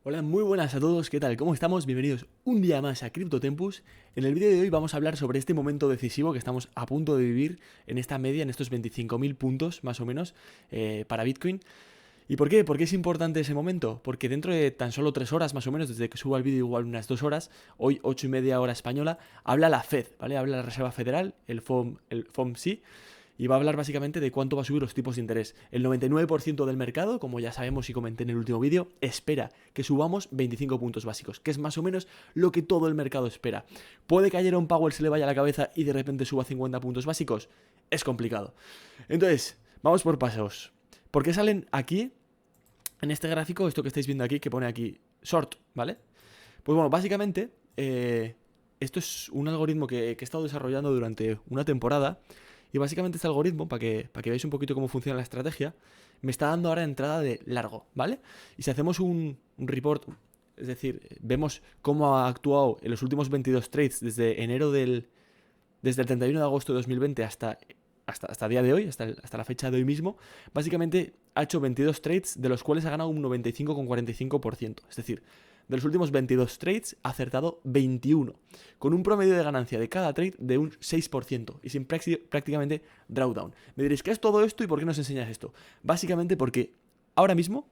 Hola, muy buenas a todos, ¿qué tal? ¿Cómo estamos? Bienvenidos un día más a CryptoTempus. En el vídeo de hoy vamos a hablar sobre este momento decisivo que estamos a punto de vivir en esta media, en estos 25.000 puntos más o menos para Bitcoin. ¿Y por qué? ¿Por qué es importante ese momento? Porque dentro de tan solo 3 horas más o menos, desde que suba el vídeo igual unas 2 horas, hoy 8:30 hora española, habla la Fed, ¿vale? Habla la Reserva Federal, el FOMC, y va a hablar básicamente de cuánto va a subir los tipos de interés. El 99% del mercado, como ya sabemos y comenté en el último vídeo, espera que subamos 25 puntos básicos, que es más o menos lo que todo el mercado espera. ¿Puede que a Jerome Powell se le vaya la cabeza y de repente suba 50 puntos básicos? Es complicado. Entonces, vamos por pasos. ¿Por qué salen aquí, en este gráfico, esto que estáis viendo aquí, que pone aquí short, ¿vale? Pues bueno, básicamente, esto es un algoritmo que he estado desarrollando durante una temporada. Y básicamente este algoritmo, para que veáis un poquito cómo funciona la estrategia, me está dando ahora entrada de largo, ¿vale? Y si hacemos un report, es decir, vemos cómo ha actuado en los últimos 22 trades desde el 31 de agosto de 2020 hasta día de hoy, hasta la fecha de hoy mismo, básicamente ha hecho 22 trades, de los cuales ha ganado un 95,45%. Es decir, de los últimos 22 trades ha acertado 21, con un promedio de ganancia de cada trade de un 6% y sin prácticamente drawdown. Me diréis, ¿qué es todo esto y por qué nos enseñas esto? Básicamente porque ahora mismo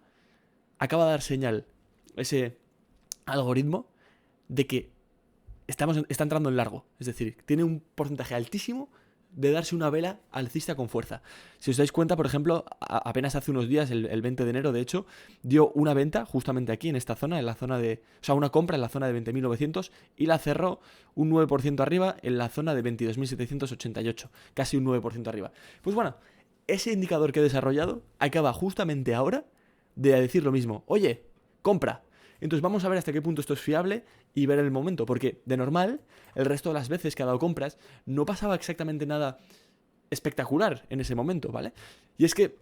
acaba de dar señal ese algoritmo de que está entrando en largo. Es decir, tiene un porcentaje altísimo de darse una vela alcista con fuerza. Si os dais cuenta, por ejemplo, apenas hace unos días, el 20 de enero, de hecho, dio una venta justamente aquí, en esta zona, en la zona de... O sea, una compra en la zona de 20.900 y la cerró un 9% arriba en la zona de 22.788, casi un 9% arriba. Pues bueno, ese indicador que he desarrollado acaba justamente ahora de decir lo mismo. Oye, compra. Entonces vamos a ver hasta qué punto esto es fiable y ver el momento, porque de normal, el resto de las veces que ha dado compras, no pasaba exactamente nada espectacular en ese momento, ¿vale? Y es que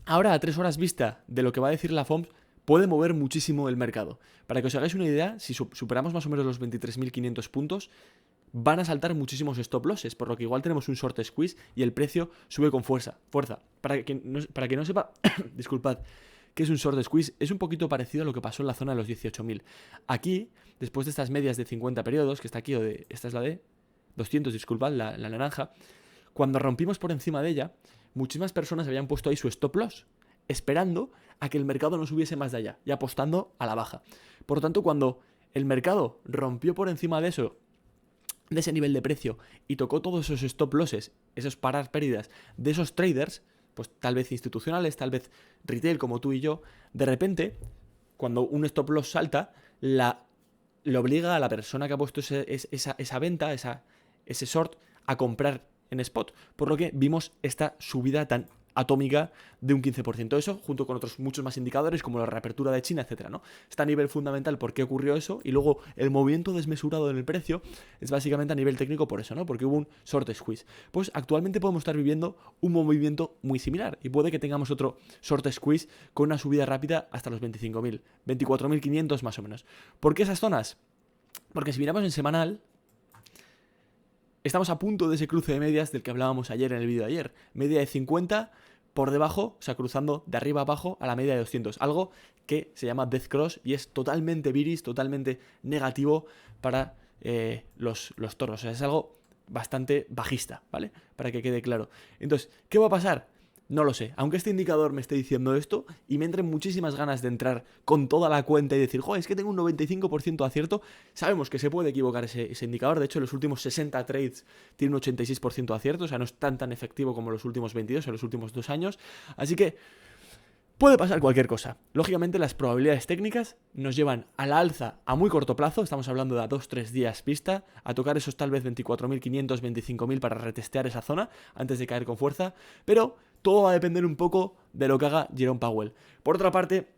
ahora a 3 horas vista de lo que va a decir la FOMC, puede mover muchísimo el mercado. Para que os hagáis una idea, si superamos más o menos los 23.500 puntos, van a saltar muchísimos stop losses, por lo que igual tenemos un short squeeze y el precio sube con fuerza. Para que no sepa, disculpad, que es un short squeeze, es un poquito parecido a lo que pasó en la zona de los 18.000. Aquí, después de estas medias de 50 periodos, que está aquí, esta es la de 200, disculpad, la naranja, cuando rompimos por encima de ella, muchísimas personas habían puesto ahí su stop loss, esperando a que el mercado no subiese más de allá y apostando a la baja. Por lo tanto, cuando el mercado rompió por encima de eso, de ese nivel de precio, y tocó todos esos stop losses, esos parar pérdidas de esos traders, pues tal vez institucionales, tal vez retail como tú y yo, de repente, cuando un stop loss salta, le obliga a la persona que ha puesto esa venta, ese short, a comprar en spot. Por lo que vimos esta subida tan atómica de un 15%. Eso, junto con otros muchos más indicadores, como la reapertura de China, etcétera, ¿no? Está a nivel fundamental por qué ocurrió eso, y luego el movimiento desmesurado en el precio es básicamente a nivel técnico por eso, ¿no? Porque hubo un short squeeze. Pues actualmente podemos estar viviendo un movimiento muy similar, y puede que tengamos otro short squeeze con una subida rápida hasta los 25.000, 24.500 más o menos. ¿Por qué esas zonas? Porque si miramos en semanal, estamos a punto de ese cruce de medias del que hablábamos ayer en el vídeo de ayer. Media de 50 por debajo, o sea, cruzando de arriba a abajo a la media de 200. Algo que se llama Death Cross y es totalmente bearish, totalmente negativo para los toros. O sea, es algo bastante bajista, ¿vale? Para que quede claro. Entonces, ¿qué va a pasar? No lo sé. Aunque este indicador me esté diciendo esto y me entren muchísimas ganas de entrar con toda la cuenta y decir, joder, es que tengo un 95% de acierto, sabemos que se puede equivocar ese indicador. De hecho, en los últimos 60 trades tiene un 86% de acierto, o sea, no es tan efectivo como los últimos 22 en los últimos 2 años. Así que puede pasar cualquier cosa. Lógicamente, las probabilidades técnicas nos llevan a la alza a muy corto plazo, estamos hablando de a 2-3 días vista, a tocar esos tal vez 24.500, 25.000 para retestear esa zona antes de caer con fuerza, pero todo va a depender un poco de lo que haga Jerome Powell. Por otra parte,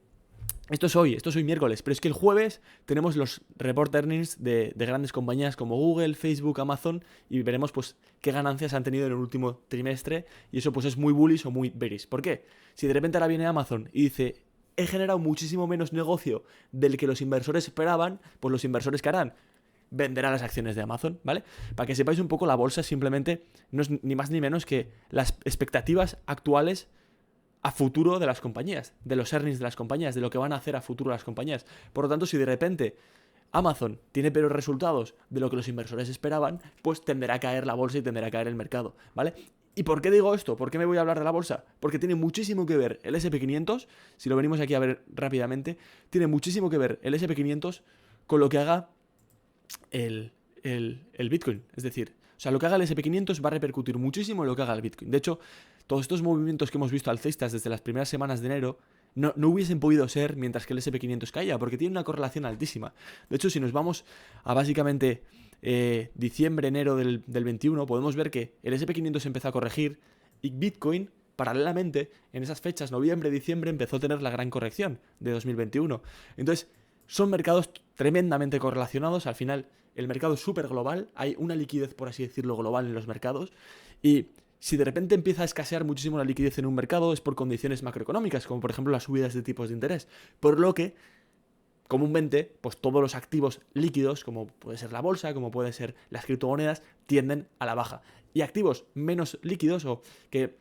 esto es hoy miércoles, pero es que el jueves tenemos los report earnings de grandes compañías como Google, Facebook, Amazon, y veremos pues qué ganancias han tenido en el último trimestre, y eso pues es muy bullish o muy bearish. ¿Por qué? Si de repente ahora viene Amazon y dice, he generado muchísimo menos negocio del que los inversores esperaban, pues los inversores ¿qué harán? Venderán las acciones de Amazon, ¿vale? Para que sepáis un poco, la bolsa simplemente no es ni más ni menos que las expectativas actuales a futuro de las compañías, de los earnings de las compañías, de lo que van a hacer a futuro las compañías. Por lo tanto, si de repente Amazon tiene peores resultados de lo que los inversores esperaban, pues tenderá a caer la bolsa y tenderá a caer el mercado, ¿vale? ¿Y por qué digo esto? ¿Por qué me voy a hablar de la bolsa? Porque tiene muchísimo que ver el S&P 500, si lo venimos aquí a ver rápidamente, tiene muchísimo que ver el S&P 500 con lo que haga el Bitcoin. Es decir, o sea, lo que haga el S&P 500 va a repercutir muchísimo en lo que haga el Bitcoin. De hecho, todos estos movimientos que hemos visto alcistas desde las primeras semanas de enero no hubiesen podido ser mientras que el S&P 500 caía, porque tiene una correlación altísima. De hecho, si nos vamos a básicamente diciembre, enero del 21, podemos ver que el S&P 500 empezó a corregir y Bitcoin, paralelamente, en esas fechas, noviembre, diciembre, empezó a tener la gran corrección de 2021. Entonces, son mercados tremendamente correlacionados. Al final, el mercado es súper global, hay una liquidez, por así decirlo, global en los mercados, y si de repente empieza a escasear muchísimo la liquidez en un mercado es por condiciones macroeconómicas, como por ejemplo las subidas de tipos de interés, por lo que comúnmente pues todos los activos líquidos, como puede ser la bolsa, como puede ser las criptomonedas, tienden a la baja, y activos menos líquidos o que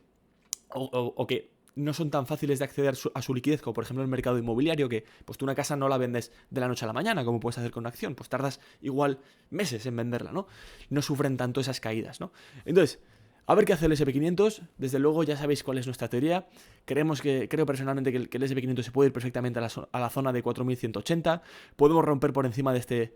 no son tan fáciles de acceder a su liquidez, como por ejemplo el mercado inmobiliario, que pues tú una casa no la vendes de la noche a la mañana, como puedes hacer con una acción, pues tardas igual meses en venderla, ¿no? No sufren tanto esas caídas, ¿no? Entonces, a ver qué hace el S&P 500. Desde luego ya sabéis cuál es nuestra teoría. Creo personalmente que el S&P 500 se puede ir perfectamente a la zona de 4.180. Podemos romper por encima de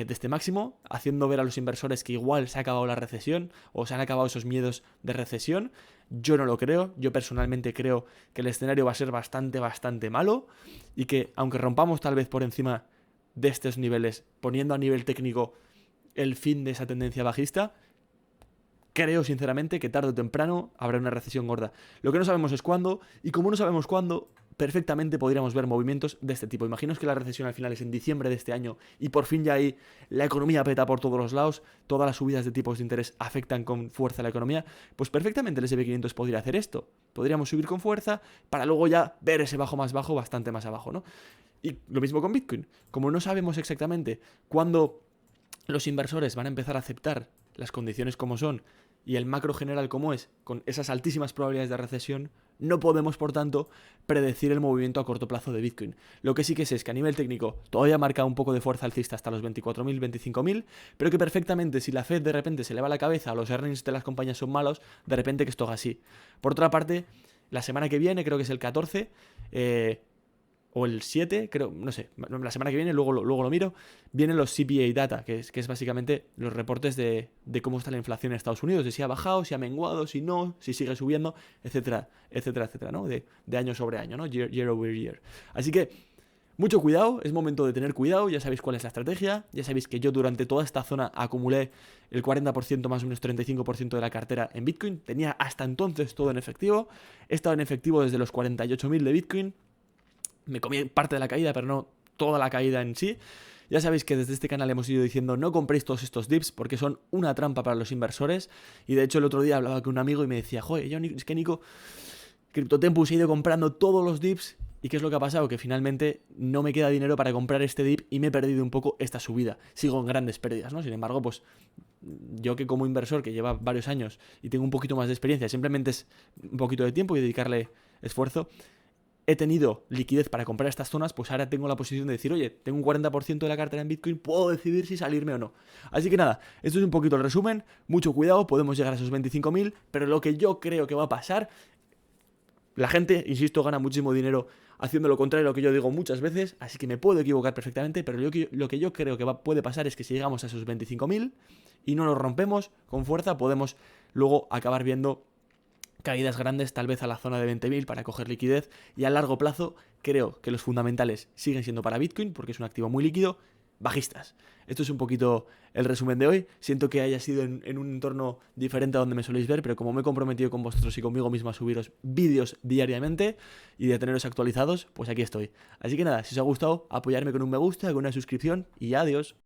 este máximo, haciendo ver a los inversores que igual se ha acabado la recesión o se han acabado esos miedos de recesión. Yo no lo creo. Yo personalmente creo que el escenario va a ser bastante, bastante malo y que aunque rompamos tal vez por encima de estos niveles, poniendo a nivel técnico el fin de esa tendencia bajista, creo sinceramente que tarde o temprano habrá una recesión gorda. Lo que no sabemos es cuándo, y como no sabemos cuándo, perfectamente podríamos ver movimientos de este tipo. Imaginaos que la recesión al final es en diciembre de este año y por fin ya ahí la economía peta por todos los lados, todas las subidas de tipos de interés afectan con fuerza a la economía, pues perfectamente el S&P 500 podría hacer esto. Podríamos subir con fuerza para luego ya ver ese bajo más bajo, bastante más abajo, ¿no? Y lo mismo con Bitcoin. Como no sabemos exactamente cuándo los inversores van a empezar a aceptar las condiciones como son y el macro general como es, con esas altísimas probabilidades de recesión, no podemos, por tanto, predecir el movimiento a corto plazo de Bitcoin. Lo que sí que sé es que a nivel técnico todavía marca un poco de fuerza alcista hasta los 24.000, 25.000, pero que perfectamente si la Fed de repente se eleva la cabeza, los earnings de las compañías son malos, de repente que esto haga así. Por otra parte, la semana que viene, creo que es el 14, o el 7, creo, no sé, la semana que viene, luego lo miro, vienen los CPI data, que es básicamente los reportes de cómo está la inflación en Estados Unidos, de si ha bajado, si ha menguado, si no, si sigue subiendo, etcétera, etcétera, etcétera, ¿no? De año sobre año, ¿no? Year over year. Así que, mucho cuidado, es momento de tener cuidado, ya sabéis cuál es la estrategia, ya sabéis que yo durante toda esta zona acumulé el 40% más o menos 35% de la cartera en Bitcoin, tenía hasta entonces todo en efectivo, he estado en efectivo desde los 48.000 de Bitcoin, me comí parte de la caída, pero no toda la caída en sí. Ya sabéis que desde este canal hemos ido diciendo no compréis todos estos dips porque son una trampa para los inversores. Y de hecho el otro día hablaba con un amigo y me decía, joder, es que Nico, CryptoTempus ha ido comprando todos los dips. ¿Y qué es lo que ha pasado? Que finalmente no me queda dinero para comprar este dip y me he perdido un poco esta subida. Sigo en grandes pérdidas, ¿no? Sin embargo, pues yo que como inversor que lleva varios años y tengo un poquito más de experiencia, simplemente es un poquito de tiempo y dedicarle esfuerzo, he tenido liquidez para comprar estas zonas, pues ahora tengo la posición de decir, oye, tengo un 40% de la cartera en Bitcoin, puedo decidir si salirme o no. Así que nada, esto es un poquito el resumen, mucho cuidado, podemos llegar a esos 25.000, pero lo que yo creo que va a pasar, la gente, insisto, gana muchísimo dinero haciendo lo contrario a lo que yo digo muchas veces, así que me puedo equivocar perfectamente, pero lo que yo creo que puede pasar es que si llegamos a esos 25.000 y no lo rompemos con fuerza, podemos luego acabar viendo caídas grandes tal vez a la zona de 20.000 para coger liquidez, y a largo plazo creo que los fundamentales siguen siendo para Bitcoin porque es un activo muy líquido, bajistas. Esto es un poquito el resumen de hoy. Siento que haya sido en un entorno diferente a donde me soléis ver, pero como me he comprometido con vosotros y conmigo mismo a subiros vídeos diariamente y de teneros actualizados, pues aquí estoy. Así que nada, si os ha gustado, apoyarme con un me gusta, con una suscripción y adiós.